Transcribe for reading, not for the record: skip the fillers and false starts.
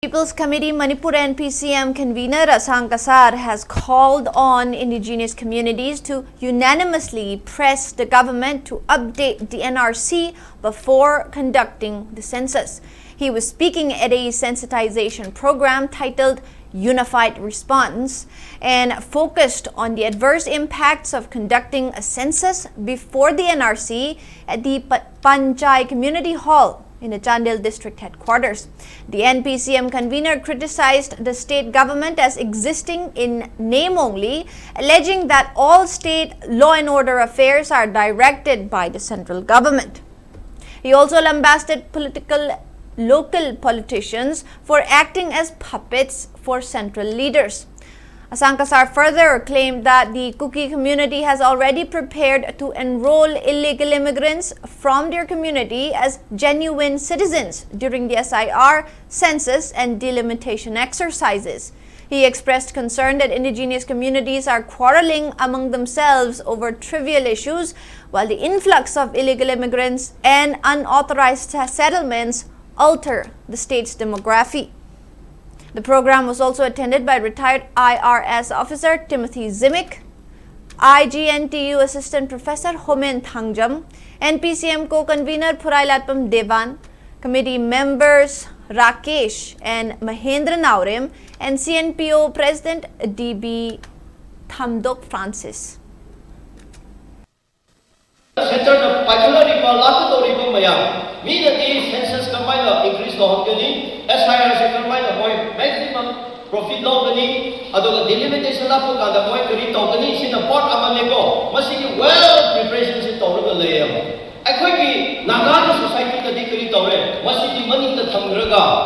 People's Committee Manipur and PCM convener Ashang Kasar has called on indigenous communities to unanimously press the government to update the NRC before conducting the census. He was speaking at a sensitization program titled Unified Response and focused on the adverse impacts of conducting a census before the NRC at the Panchai Community Hall in the Chandel district headquarters. The NPCM convener criticized the state government as existing in name only, alleging that all state law and order affairs are directed by the central government. He also lambasted local politicians for acting as puppets for central leaders. Ashang Kasar further claimed that the Kuki community has already prepared to enroll illegal immigrants from their community as genuine citizens during the SIR, census, and delimitation exercises. He expressed concern that indigenous communities are quarreling among themselves over trivial issues, while the influx of illegal immigrants and unauthorized settlements alter the state's demography. The program was also attended by retired IRS officer Timothy Zimic, IGNTU Assistant Professor Homen Thangjam, NPCM co-convener Phurailatpam Devan, committee members Rakesh and Mahendra Naurem, and CNPO President DB Thamdok Francis. Census increase SIR maximum profit delimitation well preparation society money district development